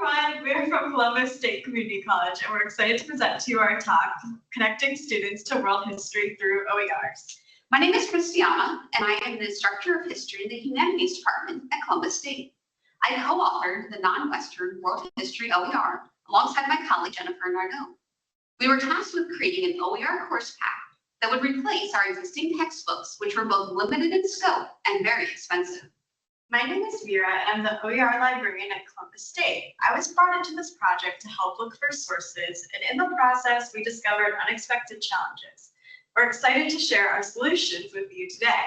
everyone, we're from Columbus State Community College and we're excited to present to you our talk, Connecting Students to World History Through OERs. My name is Christianna and I am the Instructor of History in the Humanities Department at Columbus State. I co-authored the Non-Western World History OER alongside my colleague Jennifer Nardo. We were tasked with creating an OER course pack that would replace our existing textbooks, which were both limited in scope and very expensive. My name is Mira and I'm the OER librarian at Columbus State. I was brought into this project to help look for sources, and in the process, we discovered unexpected challenges. We're excited to share our solutions with you today.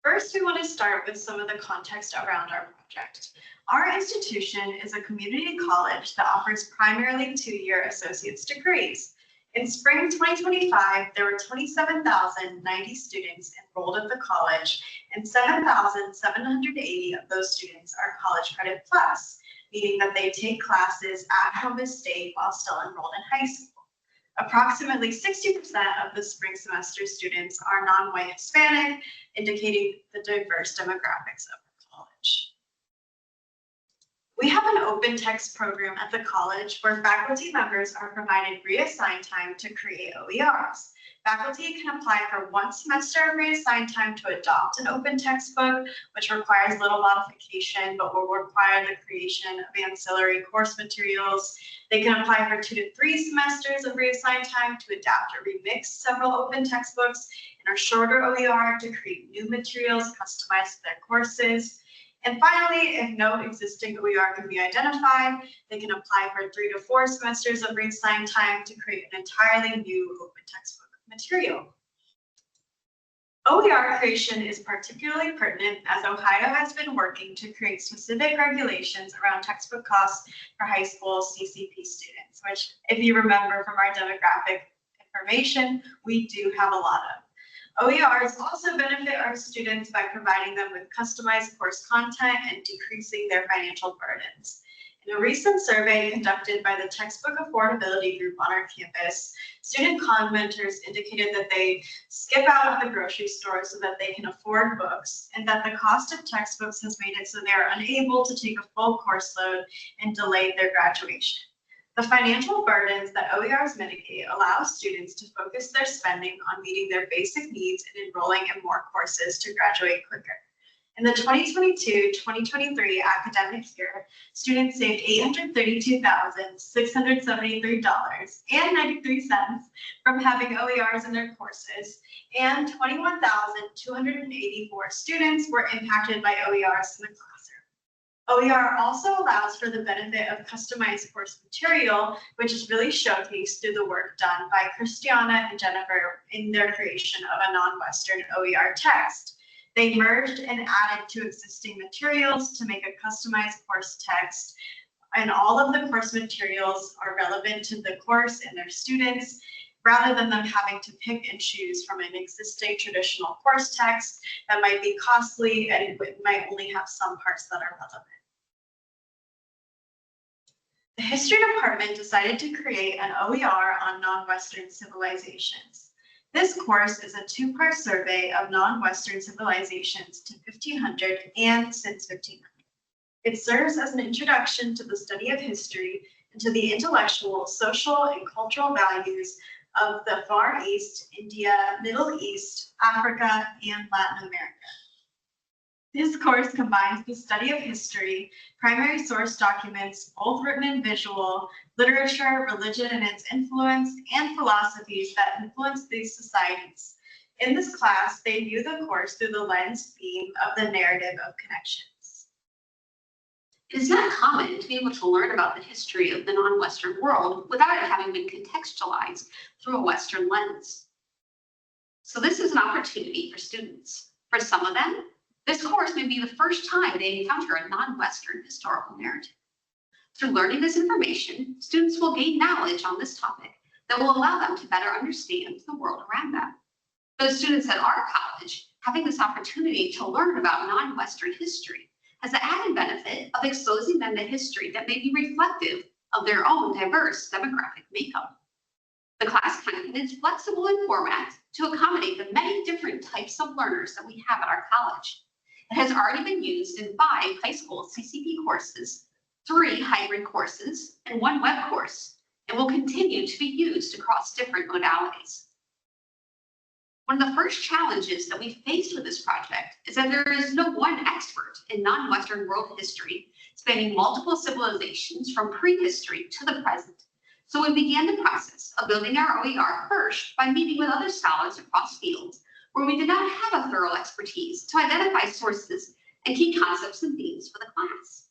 First, we want to start with some of the context around our project. Our institution is a community college that offers primarily two-year associate's degrees. In spring 2025, there were 27,090 students enrolled at the college, and 7,780 of those students are college credit plus, meaning that they take classes at Columbus State while still enrolled in high school. Approximately 60% of the spring semester students are non-white Hispanic, indicating the diverse demographics of our college. We have an open text program at the college where faculty members are provided reassigned time to create OERs. Faculty can apply for 1 semester of reassigned time to adopt an open textbook, which requires little modification, but will require the creation of ancillary course materials. They can apply for 2 to 3 semesters of reassigned time to adapt or remix several open textbooks in a shorter OER to create new materials customized to their courses. And finally, if no existing OER can be identified, they can apply for 3 to 4 semesters of reassigned time to create an entirely new open textbook material. OER creation is particularly pertinent as Ohio has been working to create specific regulations around textbook costs for high school CCP students, which, if you remember from our demographic information, we do have a lot of. OERs also benefit our students by providing them with customized course content and decreasing their financial burdens. In a recent survey conducted by the Textbook Affordability Group on our campus, student commenters indicated that they skip out of the grocery store so that they can afford books, and that the cost of textbooks has made it so they are unable to take a full course load and delayed their graduation. The financial burdens that OERs mitigate allow students to focus their spending on meeting their basic needs and enrolling in more courses to graduate quicker. In the 2022-2023 academic year, students saved $832,673.93 from having OERs in their courses, and 21,284 students were impacted by OERs in the classroom. OER also allows for the benefit of customized course material, which is really showcased through the work done by Christianna and Jennifer in their creation of a non-Western OER text. They merged and added to existing materials to make a customized course text, and all of the course materials are relevant to the course and their students, rather than them having to pick and choose from an existing traditional course text that might be costly and might only have some parts that are relevant. The history department decided to create an OER on non-Western civilizations. This course is a 2-part survey of non-Western civilizations to 1500 and since 1500. It serves as an introduction to the study of history and to the intellectual, social, and cultural values of the Far East, India, Middle East, Africa, and Latin America. This course combines the study of history, primary source documents, both written and visual, literature, religion and its influence, and philosophies that influence these societies. In this class, they view the course through the lens theme of the narrative of connections. It is not common to be able to learn about the history of the non-Western world without it having been contextualized through a Western lens. So this is an opportunity for students. For some of them, this course may be the first time they encounter a non-Western historical narrative. Through learning this information, students will gain knowledge on this topic that will allow them to better understand the world around them. For the students at our college, having this opportunity to learn about non-Western history has the added benefit of exposing them to history that may be reflective of their own diverse demographic makeup. The class content is flexible in format to accommodate the many different types of learners that we have at our college. It has already been used in 5 high school CCP courses, 3 hybrid courses, and 1 web course, and will continue to be used across different modalities. One of the first challenges that we faced with this project is that there is no one expert in non-Western world history spanning multiple civilizations from prehistory to the present. So we began the process of building our OER first by meeting with other scholars across fields where we did not have a thorough expertise to identify sources and key concepts and themes for the class.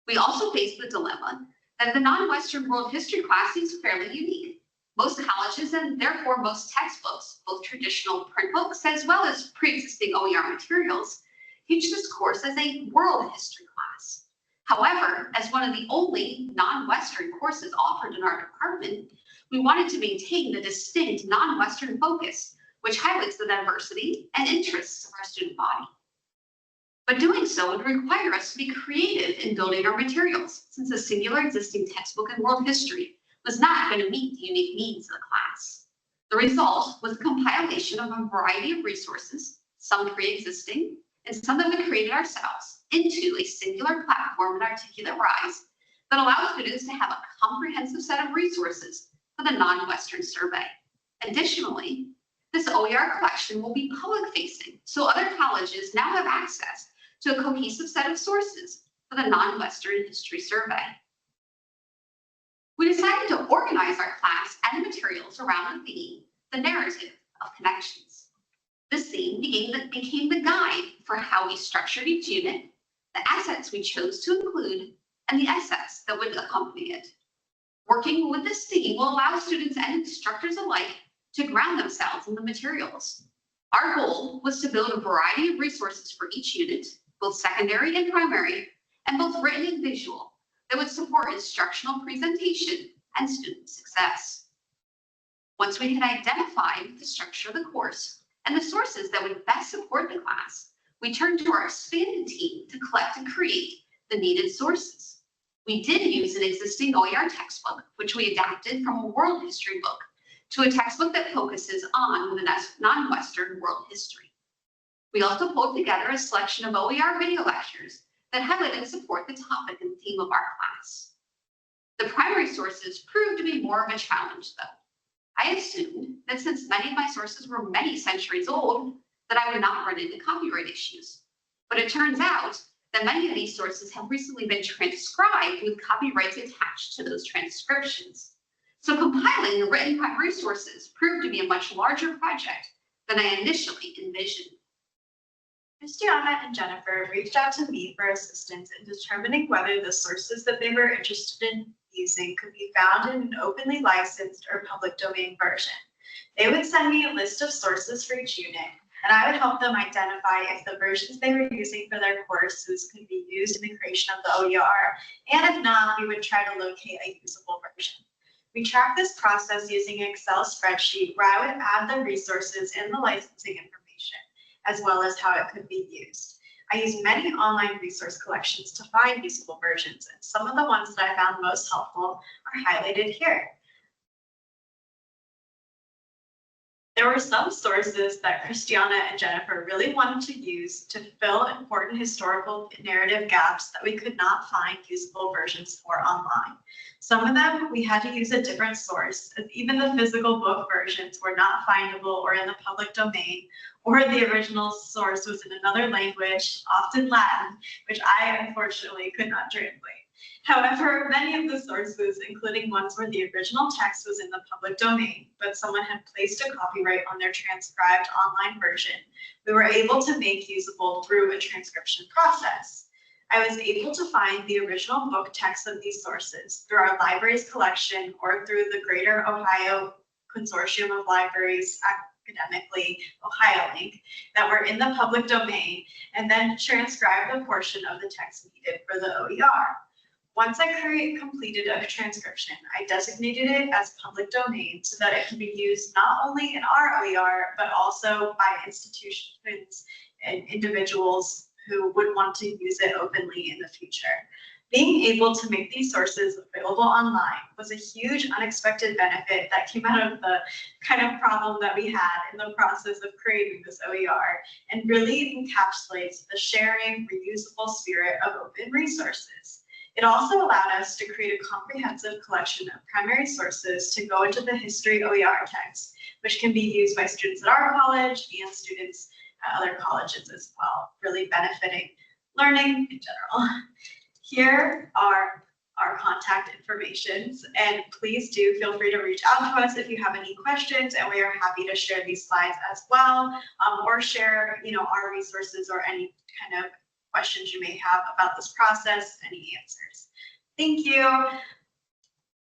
We also faced the dilemma that the non-Western world history class is fairly unique. Most colleges and therefore most textbooks, both traditional print books as well as pre-existing OER materials, teach this course as a world history class. However, as one of the only non-Western courses offered in our department, we wanted to maintain the distinct non-Western focus, which highlights the diversity and interests of our student body. But doing so would require us to be creative in building our materials, since a singular existing textbook in world history was not going to meet the unique needs of the class. The result was a compilation of a variety of resources, some pre-existing and some that we created ourselves, into a singular platform and articulate rise that allows students to have a comprehensive set of resources for the non-Western survey. Additionally, this OER collection will be public-facing, so other colleges now have access to a cohesive set of sources for the non-Western history survey. We decided to organize our class and materials around the theme, the narrative of connections. This theme became the guide for how we structured each unit, the assets we chose to include, and the essays that would accompany it. Working with this theme will allow students and instructors alike to ground themselves in the materials. Our goal was to build a variety of resources for each unit, both secondary and primary, and both written and visual, that would support instructional presentation and student success. Once we had identified the structure of the course and the sources that would best support the class, we turned to our expanded team to collect and create the needed sources. We did use an existing OER textbook, which we adapted from a world history book to a textbook that focuses on the non-Western world history. We also pulled together a selection of OER video lectures that highlight and support the topic and theme of our class. The primary sources proved to be more of a challenge, though. I assumed that since many of my sources were many centuries old, that I would not run into copyright issues. But it turns out that many of these sources have recently been transcribed with copyrights attached to those transcriptions. So compiling the written primary sources proved to be a much larger project than I initially envisioned. Christianna and Jennifer reached out to me for assistance in determining whether the sources that they were interested in using could be found in an openly licensed or public domain version. They would send me a list of sources for each unit, and I would help them identify if the versions they were using for their courses could be used in the creation of the OER, and if not, we would try to locate a usable version. We tracked this process using an Excel spreadsheet where I would add the resources and the licensing information, as well as how it could be used. I used many online resource collections to find usable versions, and some of the ones that I found most helpful are highlighted here. There were some sources that Christianna and Jennifer really wanted to use to fill important historical narrative gaps that we could not find usable versions for online. Some of them we had to use a different source, as even the physical book versions were not findable or in the public domain, or the original source was in another language, often Latin, which I unfortunately could not translate. However, many of the sources, including ones where the original text was in the public domain, but someone had placed a copyright on their transcribed online version, we were able to make usable through a transcription process. I was able to find the original book text of these sources through our library's collection or through the Greater Ohio Consortium of Libraries, academically Ohio Link, that were in the public domain, and then transcribe the portion of the text needed for the OER. Once I completed a transcription, I designated it as public domain so that it can be used not only in our OER, but also by institutions and individuals who would want to use it openly in the future. Being able to make these sources available online was a huge unexpected benefit that came out of the kind of problem that we had in the process of creating this OER, and really encapsulates the sharing, reusable spirit of open resources. It also allowed us to create a comprehensive collection of primary sources to go into the history OER text, which can be used by students at our college and students at other colleges as well, really benefiting learning in general. Here are our contact informations, and please do feel free to reach out to us if you have any questions, and we are happy to share these slides as well, or share, our resources or any kind of questions you may have about this process, any answers. Thank you.